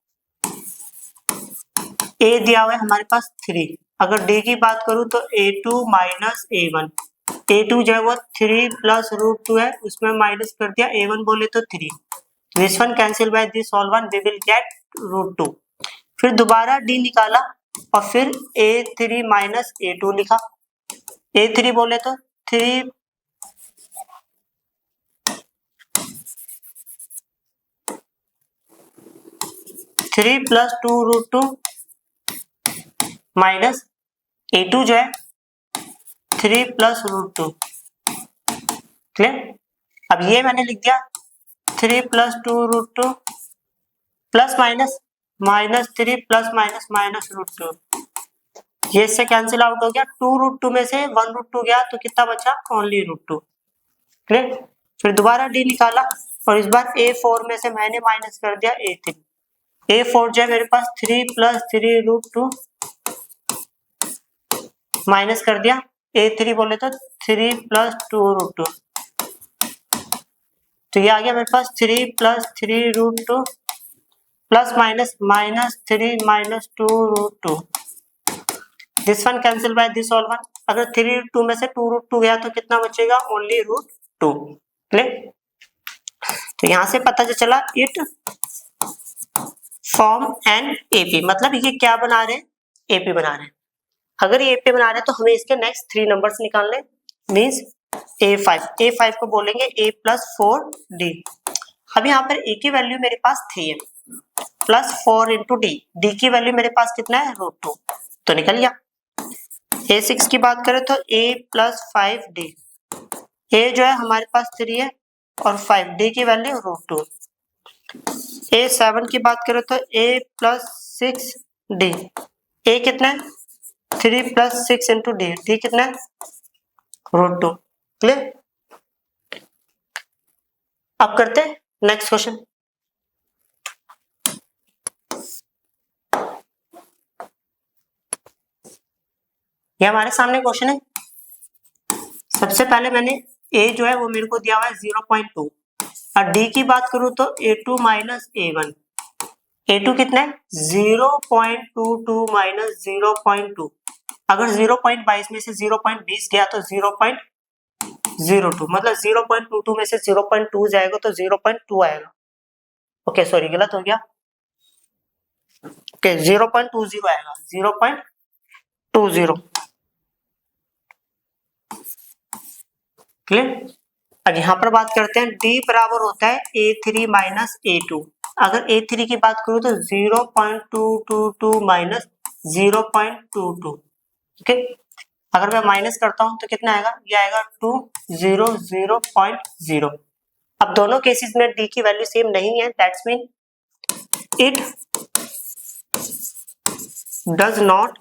ए दिया हुआ है हमारे पास 3, अगर डी की बात करूं तो a2 माइनस a1, a2 जो है वो 3 प्लस रूट 2 है, उसमें माइनस कर दिया, a1 बोले तो 3, this one cancel by this all one, we will get root 2। फिर दोबारा डी निकाला और फिर a3 माइनस a2 लिखा, a3 बोले तो 3 प्लस 2 रूट 2 माइनस a2 जो है 3 प्लस रूट 2, क्लियर। अब ये मैंने लिख दिया 3 plus 2 root 2 plus minus minus 3 plus minus minus root 2, ये इससे कैंसिल आउट हो गया, 2 रूट 2 में से 1 रूट 2 गया तो कितना बचा, ओनली रूट 2, क्लियर। फिर दोबारा डी निकाला और इस बार a4 में से मैंने माइनस कर दिया a3, a4 जो है मेरे पास 3 प्लस 3 रूट 2 माइनस कर दिया, a3 बोले तो 3 प्लस 2 रूट 2, तो ये आ गया मेरे पास 3 plus 3 root 2 plus minus minus 3 minus 2 root 2, this one cancel by this all one, अगर 3 रूट 2 में से 2 रूट 2 गया तो कितना बचेगा, ओनली रूट 2, क्लियर। तो यहां से पता चला इट फॉर्म एन एपी, मतलब ये क्या बना रहे हैं, एपी बना रहे हैं। अगर ये एपी बना रहे हैं तो हमें इसके नेक्स्ट 3 नंबर्स निकालने, मींस a5 को बोलेंगे a प्लस 4d। अब यहाँ पर a की वैल्यू मेरे पास 3 है, प्लस 4 इंटू डी की वैल्यू मेरे पास कितना है, रूट 2, तो निकल गया। a6 की बात करें तो a प्लस 5d, a जो है हमारे पास 3 है और 5, d की वैल्यू रूट 2। a7 की बात करें तो a प्लस 6d, a कितना है 3 प्लस 6 इंटू डी कितना है, रूट 2, क्लियर। अब करते हैं नेक्स्ट क्वेश्चन। ये हमारे सामने क्वेश्चन है। सबसे पहले मैंने a जो है वो मेरे को दिया हुआ है 0.2, और d की बात करूं तो a2 माइनस a1, a2 कितना है 0.22 माइनस 0.2, अगर 0.22 में से 0.20 गया तो 0.02, मतलब 0.22 में से 0.2 जाएगा तो 0.2 आएगा, ओके सॉरी गलत हो गया, ओके 0.20 आएगा, 0.20, क्लियर। अब यहाँ पर बात करते हैं d बराबर होता है a3 माइनस a2, अगर a3 की बात करूं तो 0.222 माइनस 0.22, ओके। अगर मैं माइनस करता हूं तो कितना आएगा, ये आएगा 200.0। अब दोनों केसेस में d की वैल्यू सेम नहीं है, that's mean it does not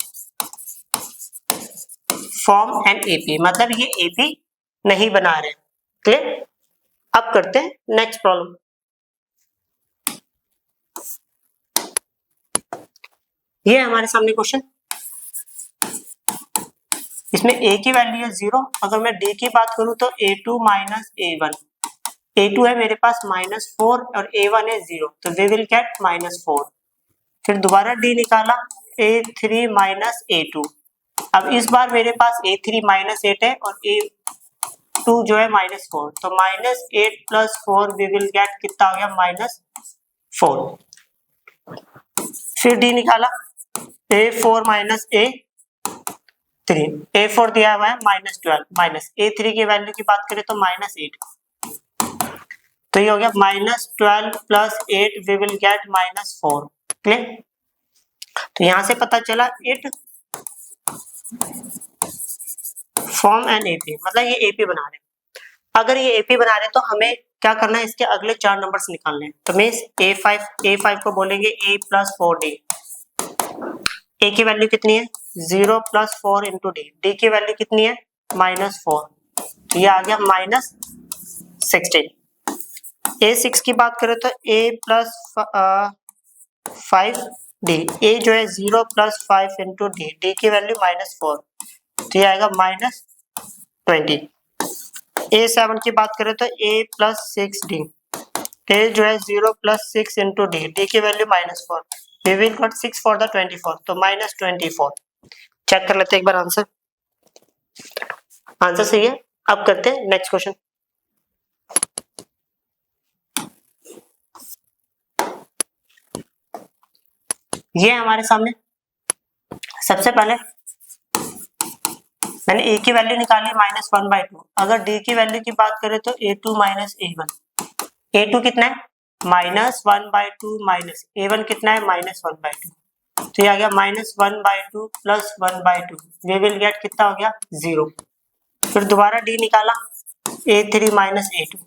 form an AP, मतलब ये एपी नहीं बना रहे, क्लियर। अब करते हैं नेक्स्ट प्रॉब्लम। ये हमारे सामने क्वेश्चन, इसमें a की वैल्यू है 0, अगर मैं d की बात करूं तो a2 माइनस a1, a2 है मेरे पास -4 और a1 है 0, तो वी विल गेट -4। फिर दोबारा d निकाला a3 माइनस a2, अब इस बार मेरे पास a3 माइनस 8 है और a2 जो है -4, तो -8 प्लस 4 वी विल गेट कितना आ गया, -4। फिर d निकाला a4 माइनस a3, a4 दिया हुआ है -12, माइनस a3 की वैल्यू की बात करें तो -8, तो ये हो गया -12 plus 8 we will get -4, clear. तो यहां से पता चला इट फॉर्म एन एपी, मतलब ये एपी बना रहे हैं। अगर ये एपी बना रहे हैं तो हमें क्या करना है, इसके अगले 4 नंबर्स निकालने हैं, तो मींस a5 को बोलेंगे a प्लस 4d, a की वैल्यू कितनी है 0 प्लस 4 इंटू डी की वैल्यू कितनी है -4, तो ये आ गया -16। a6 की बात करें तो a प्लस 5d, a जो है 0 प्लस 5 इंटू डी की वैल्यू -4, तो ये आएगा -20। a7 की बात करें तो a प्लस 6d, a जो है 0 प्लस 6 इंटू डी की value -4, we will got 6 for the 24, तो -24। चेक कर लेते हैं एक बार आंसर। आंसर सही है। अब करते हैं नेक्स्ट क्वेश्चन। ये हमारे सामने सबसे पहले मैंने ए की वैल्यू निकाली -1/2। अगर डी की वैल्यू की बात करें तो a2 माइनस a1। a2 कितना है -1/2 माइनस a1 कितना है -1/2। तो ये आ गया -1/2 प्लस 1/2। वी विल गेट कितना हो गया 0। फिर दोबारा डी निकाला a3 माइनस a2।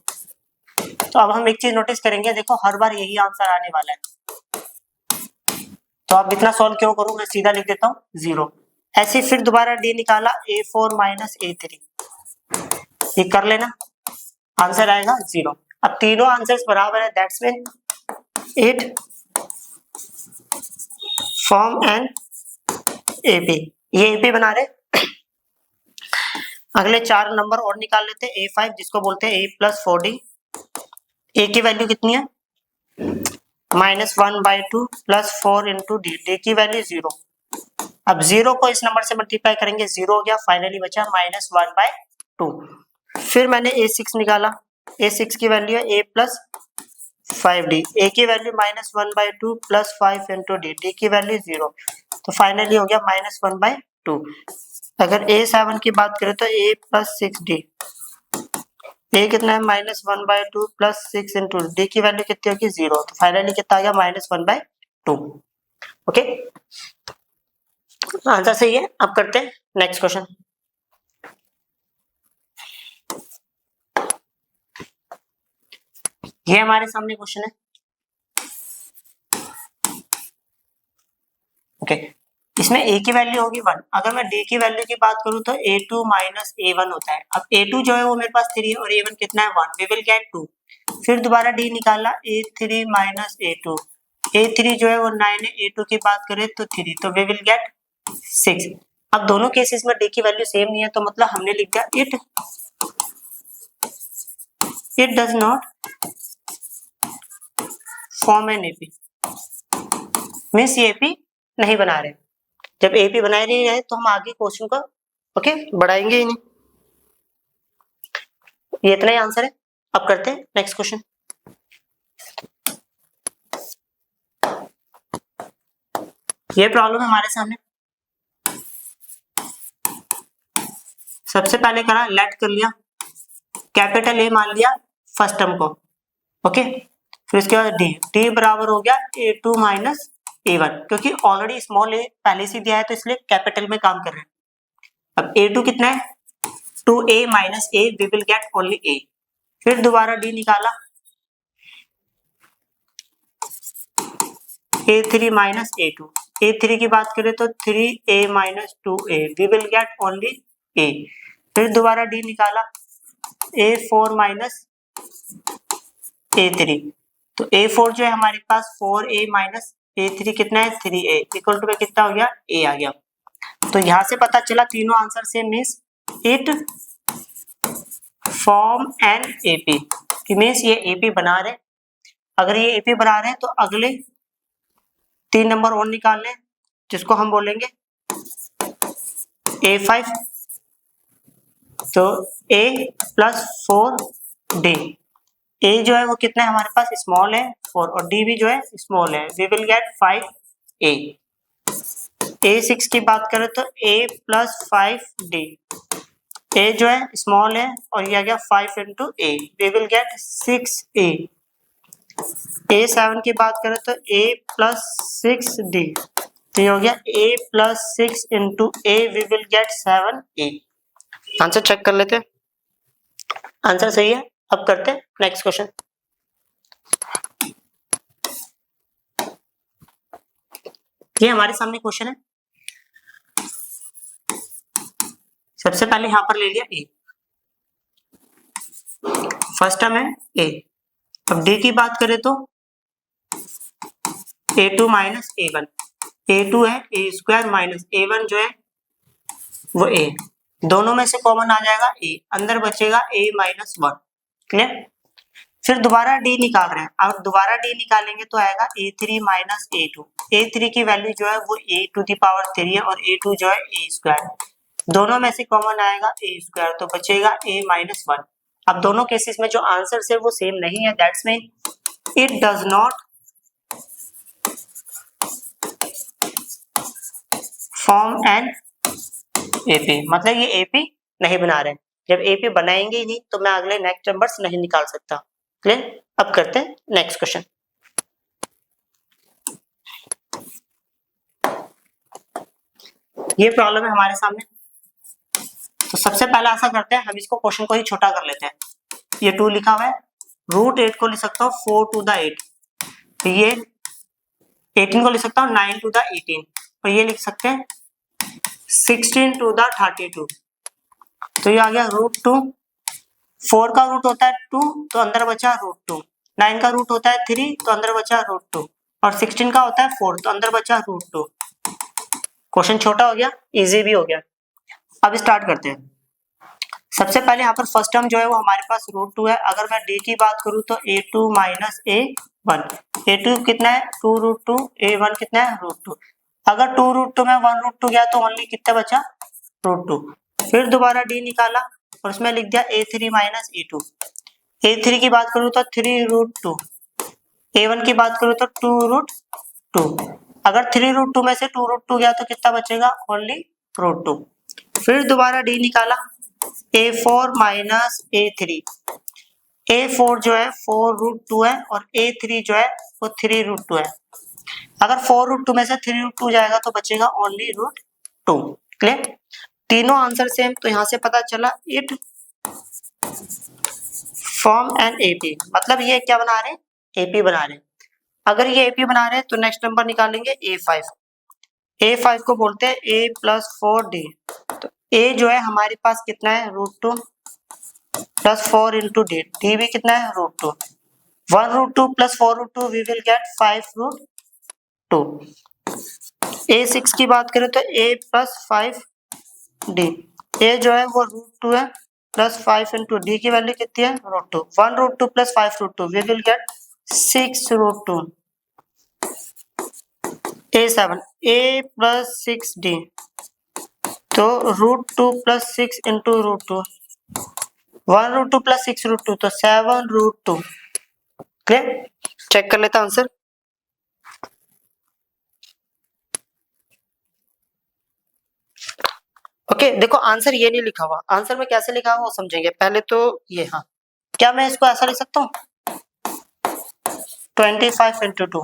तो अब हम एक चीज नोटिस करेंगे, देखो हर बार यही आंसर आने वाला है, तो अब इतना सॉल्व क्यों करूं, मैं सीधा लिख देता हूँ 0। ऐसे फिर दोबारा डी निकाला a4 माइनस a3, ये कर लेना, आंसर आएगा 0। अब तीनों आंसर्स बराबर है, that's mean it form an AP. ये एपी बना रहे। अगले 4 नंबर और निकाल लेते हैं, a5 जिसको बोलते हैं a प्लस 4d। a की वैल्यू कितनी है -1/2 प्लस 4 इंटू डी, डी की वैल्यू 0। अब 0 को इस नंबर से मल्टीप्लाई करेंगे, 0 हो गया, फाइनली बचा -1/2। फिर मैंने a6 निकाला, a6 की वैल्यू है a प्लस 5d। a की value -1/2 plus 5 into D, D की वैल्यू 0, तो फाइनली हो गया -1/2। अगर a7 की बात करें तो a प्लस 6d, a कितना है -1/2 प्लस 6 इंटू डी की वैल्यू कितनी होगी 0, तो फाइनली कितना आ गया -1/2। ओके, आंसर सही है। अब करते हैं नेक्स्ट क्वेश्चन। ये हमारे सामने क्वेश्चन है। ओके, इसमें a की वैल्यू होगी 1। अगर मैं d की वैल्यू की बात करूं तो a2 माइनस a1 होता है। अब a2 जो है वो मेरे पास 3 है और a1 कितना है 1, वी विल गेट 2। फिर दोबारा d निकाला a3 माइनस a2, a3 जो है वो 9 है, a2 की बात करें तो 3, तो वी विल गेट 6। अब दोनों केसेस में d की वैल्यू सेम नहीं है, तो मतलब हमने लिख दिया it does not form an AP, means ये एपी नहीं बना रहे। जब एपी बनाए नहीं रहे तो हम आगे क्वेश्चन को ओके बढ़ाएंगे ही नहीं। ये इतना ही आंसर है। अब करते हैं नेक्स्ट क्वेश्चन। ये प्रॉब्लम है हमारे सामने। सबसे पहले करा लेट कर लिया, कैपिटल ए मान लिया फर्स्ट टर्म को, ओके। फिर इसके बाद डी, डी बराबर हो गया a2 माइनस a1, क्योंकि ऑलरेडी स्मॉल ए पहले से दिया है तो इसलिए कैपिटल में काम कर रहे हैं। अब a2 कितना है 2a minus a, we will get only a। फिर दोबारा डी निकाला a3 माइनस a2, a3 की बात करें तो 3a minus 2a, we will get only a। फिर दोबारा डी निकाला a4 माइनस a3, तो a4 जो है हमारे पास 4a माइनस a3 कितना है 3a, इक्वल टू कितना हो गया a आ गया। तो यहां से पता चला तीनों answer same, means it form an AP, कि मींस ये एपी बना रहे। अगर ये एपी बना रहे हैं तो अगले 3 नंबर और निकाल लें, जिसको हम बोलेंगे a5, तो a प्लस 4d, a जो है वो कितना है हमारे पास स्मॉल है 4, और d भी जो है स्मॉल है, we will gate 5a। a6 की बात करें तो a प्लस 5d, a जो है स्मॉल है और ये आ गया 5 into a, we will get 6a। a7 की बात करें तो a प्लस 6d, तो ये हो गया a plus 6 into a, we will get 7a। Answer check कर लेते हैं, आंसर सही है। अब करते हैं नेक्स्ट क्वेश्चन। ये हमारे सामने क्वेश्चन है। सबसे पहले यहां पर ले लिया a, फर्स्ट टर्म है a। अब d की बात करें तो a2 माइनस a1, a2 है a स्क्वायर माइनस a1 जो है वो a, दोनों में से कॉमन आ जाएगा a, अंदर बचेगा a माइनस 1, क्लियर। फिर दोबारा डी निकाल रहे हैं, अब दोबारा डी निकालेंगे तो आएगा a3 माइनस a2। a3 की वैल्यू जो है वो a टू द पावर 3 है और a2 जो है a स्क्वायर, दोनों में से कॉमन आएगा a स्क्वायर, तो बचेगा a माइनस 1। अब दोनों केसेस में जो आंसर है वो सेम नहीं है, that's mean it does not form an AP, मतलब ये एपी नहीं बना रहे। जब एपी बनाएंगे ही नहीं तो मैं अगले नेक्स्ट नंबर्स नहीं निकाल सकता। क्लियर? अब करते हैं नेक्स्ट क्वेश्चन। ये प्रॉब्लम है हमारे सामने, तो सबसे पहले ऐसा करते हैं, हम इसको क्वेश्चन को ही छोटा कर लेते हैं। ये 2 लिखा हुआ है, रूट 8 को लिख सकता हूँ 4 टू द 8, तो ये 18 को लिख सकता हूँ 9 टू द 18, और ये लिख सकते हैं 16 टू द 32, तो ये आ गया रूट 2। 4 का रूट होता है 2, तो अंदर बचा रूट 2। 9 का रूट होता है 3, तो अंदर बचा रूट 2, और 16 का होता है 4, तो अंदर बचा रूट 2। क्वेश्चन छोटा हो गया, इजी भी हो गया। अब स्टार्ट करते हैं। सबसे पहले यहाँ पर फर्स्ट टर्म जो है वो हमारे पास रूट 2 है। अगर मैं डी की बात करूँ तो a2 माइनस a1, a2 कितना है 2 रूट 2, a1 कितना है रूट 2। अगर 2 रूट 2 में 1 रूट 2 गया तो ओनली कितना बचा रूट 2। फिर दोबारा डी निकाला और उसमें लिख दिया a3 माइनस a2। a3 की बात करूँ तो 3 रूट 2, a1 की बात करूँ तो 2 रूट 2। अगर 3 रूट 2 में से 2 रूट 2 गया तो कितना बचेगा ओनली रूट 2। फिर दोबारा डी निकाला a4 माइनस a3, a4 जो है 4 रूट 2 है और a3 जो है वो 3 रूट 2 है। अगर 4 रूट 2 में से 3 रूट 2 जाएगा तो बचेगा ओनली रूट 2। क्लियर? तीनों आंसर सेम, तो यहां से पता चला इट फॉर्म एन एपी, मतलब ये क्या बना रहे हैं एपी बना रहे हैं। अगर ये एपी बना रहे हैं तो नेक्स्ट नंबर निकालेंगे a5। a5 को बोलते हैं a प्लस 4d, तो a जो है हमारे पास कितना है root 2 plus 4 into D, D भी कितना है root 2। 1 root 2 plus 4 root 2 we will get 5 root 2। a6 की बात करें तो a प्लस 5d, a जो है वो रूट 2 है प्लस 5 इंटू डी की वैल्यू कितनी है root 2। 1 root 2 plus 5 root 2 we will get 6 root 2। a7 a plus 6d, तो root 2 plus 6 into root 2, 1 root 2 plus 6 root 2, तो 7 रूट 2। क्लियर? चेक कर लेता आंसर। ओके देखो आंसर ये नहीं लिखा हुआ, आंसर में कैसे लिखा हुआ वो समझेंगे। पहले तो ये, हाँ क्या मैं इसको ऐसा लिख सकता हूँ 25 इंटू 2,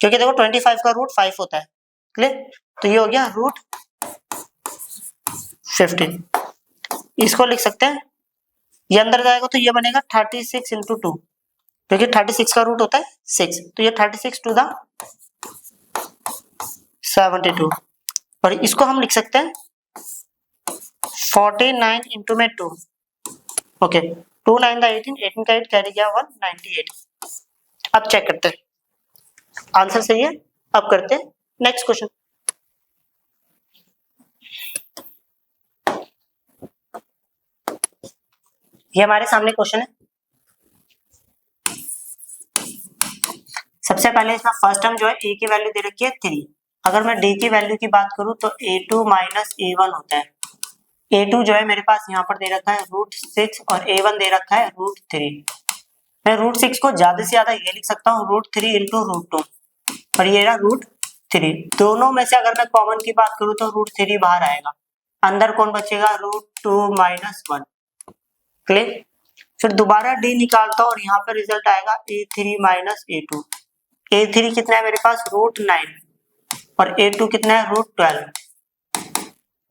क्योंकि देखो 25 का रूट 5 होता है। क्लियर? तो ये हो गया रूट 15। इसको लिख सकते हैं, ये अंदर जाएगा तो ये बनेगा 36 इंटू 2, क्योंकि 36 का रूट होता है 6, तो ये 36 टू द 72, और इसको हम लिख सकते हैं 49 इंटू में 2। ओके 2 9 द 18, 18 का 8 कैरी गया 198। अब चेक करते हैं आंसर सही है। अब करते हैं नेक्स्ट क्वेश्चन। ये हमारे सामने क्वेश्चन है। सबसे पहले इसका फर्स्ट टर्म जो है a की वैल्यू दे रखी है 3। अगर मैं d की वैल्यू की बात करूं तो a2 माइनस a1 होता है। a2 जो है मेरे पास यहाँ पर दे रखा है रूट 6 और a1 दे रखा है रूट 3। मैं रूट 6 को ज्यादा से ज्यादा ये लिख सकता हूँ रूट 3 इंटू रूट 2, और ये रहा रूट 3। दोनों में से अगर मैं कॉमन की बात करूँ तो रूट 3 बाहर आएगा, अंदर कौन बचेगा रूट 2 माइनस 1। क्लियर? फिर दोबारा d निकालता हूँ और यहाँ पर रिजल्ट आएगा a3 माइनस a2। a3 कितना है मेरे पास रूट 9 और a2 कितना है रूट 12।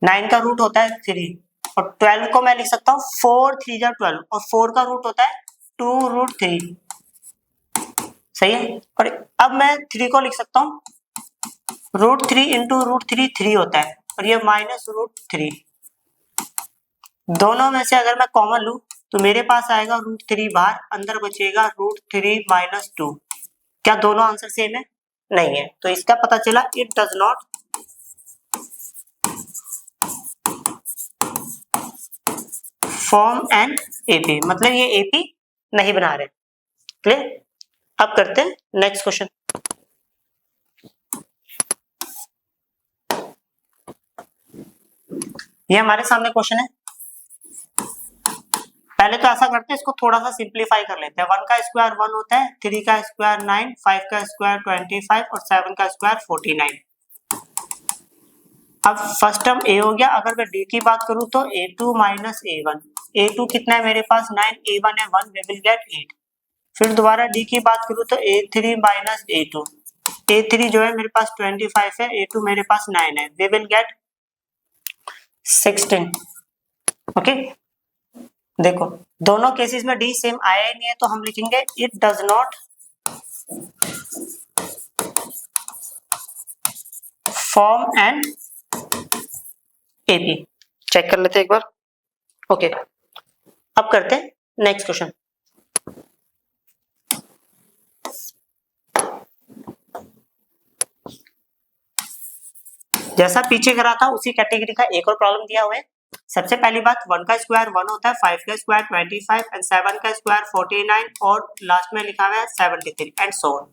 9 का रूट होता है 3 और 12 को मैं लिख सकता हूँ 4 3 जा 12, और 4 का रूट होता है 2 रूट 3। सही है? और अब मैं 3 को लिख सकता हूँ रूट 3 इंटू रूट 3 3 होता है, और ये माइनस रूट 3। दोनों में से अगर मैं कॉमन लूं तो मेरे पास आएगा रूट 3 बाहर, अंदर बचेगा रूट 3 माइनस 2। क्या दोनों आंसर सेम है? नहीं है, तो इसका पता चला it does not form an AP, मतलब ये एपी नहीं बना रहे। क्लियर? अब करते हैं नेक्स्ट क्वेश्चन। ये हमारे सामने क्वेश्चन है। पहले तो ऐसा करते हैं, इसको थोड़ा सा सिंप्लीफाई कर लेते हैं। 1 का स्क्वायर 1 होता है, 3 का स्क्वायर 9, 5 का स्क्वायर 25 और 7 का स्क्वायर 49। अब फर्स्ट टर्म a हो गया। अगर मैं d की बात करूं तो a2 माइनस a1, a2 कितना है मेरे पास 9, a1 है 1, वी विल गेट 8। फिर दोबारा d की बात करूं तो a3 माइनस a2, a3 जो है मेरे पास 25 है, a2 मेरे पास 9 है, वी विल गेट 16। ओके, देखो दोनों केसेस में d सेम आया ही नहीं है, तो हम लिखेंगे it does not form an AP. Check कर लेते हैं एक बार। ओके, अब करते हैं नेक्स्ट क्वेश्चन। जैसा पीछे करा था उसी कैटेगरी का एक और प्रॉब्लम दिया हुआ है। सबसे पहली बात, 1 का स्क्वायर 1 होता है, 5 का स्क्वायर 25 एंड 7 का स्क्वायर 49 और लास्ट में लिखा हुआ है 73 एंड सो ऑन।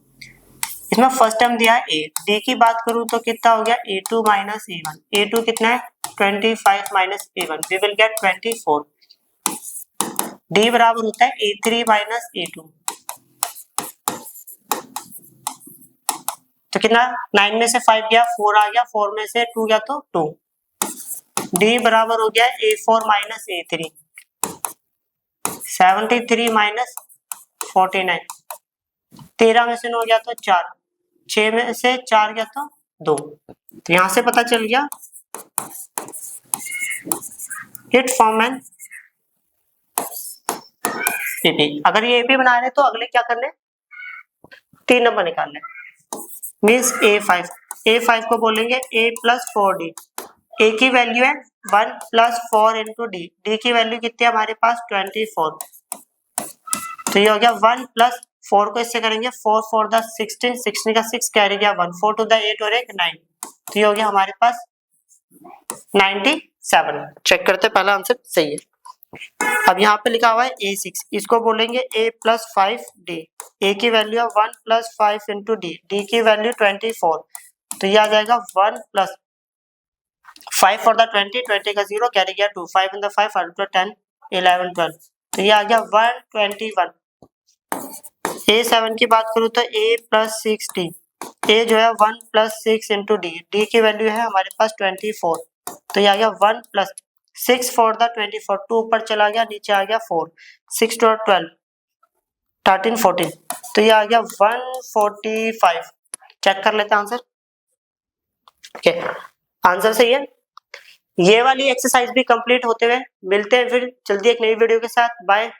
इसमें फर्स्ट टर्म दिया है a। d की बात करूं तो कितना हो गया a2 माइनस a1, a2 कितना है 25 minus a1, we will get 24। d बराबर होता है a3 माइनस a2, तो कितना 9 में से 5 गया 4 आ गया, 4 में से 2 गया तो 2। d बराबर हो गया a4 माइनस a3, 73 माइनस 49, 13 में से 9 गया तो 4, 6 में से 4 गया तो 2। तो यहां से पता चल गया इट फॉर्म एन एपी। अगर ये एपी बना रहे तो अगले क्या करने, 3 नंबर निकालने, मीन्स a5 को बोलेंगे a प्लस 4d। a की वैल्यू है 1 प्लस 4 इंटू डी, डी की वैल्यू कितनी है हमारे पास 24। तो ये हो गया 1 प्लस 4 को इससे करेंगे 4 4 द 16, 16 का 6 कैरी गया 1, 4 टू द 8 और एक 9, तो ये हो गया हमारे पास 97। चेक करते हैं, पहला आंसर सही है। अब यहाँ पे लिखा हुआ है a6, इसको बोलेंगे a प्लस 5d। a की वैल्यू है 1 प्लस 5 इंटू डी, डी की वैल्यू 24, तो ये आ जाएगा 1 प्लस 5 फॉर द 20, 20 का 0 कैरी गया 2, 5 इन द 5 5 10 11 12, तो ये आ गया 121। a7 की बात करूँ तो a प्लस 6d, a जो है 1 प्लस 6 इंटू डी, डी की वैल्यू है हमारे पास 24, तो ये आ गया 1 प्लस 6 फॉर द 24, 2 ऊपर चला गया नीचे आ गया 4, 6 to 12 13 14, तो ये आ गया 145। चेक कर लेते हैं आंसर। ओके, आंसर सही है। ये वाली एक्सरसाइज भी कंप्लीट होते हुए मिलते हैं फिर जल्दी एक नई वीडियो के साथ। बाय।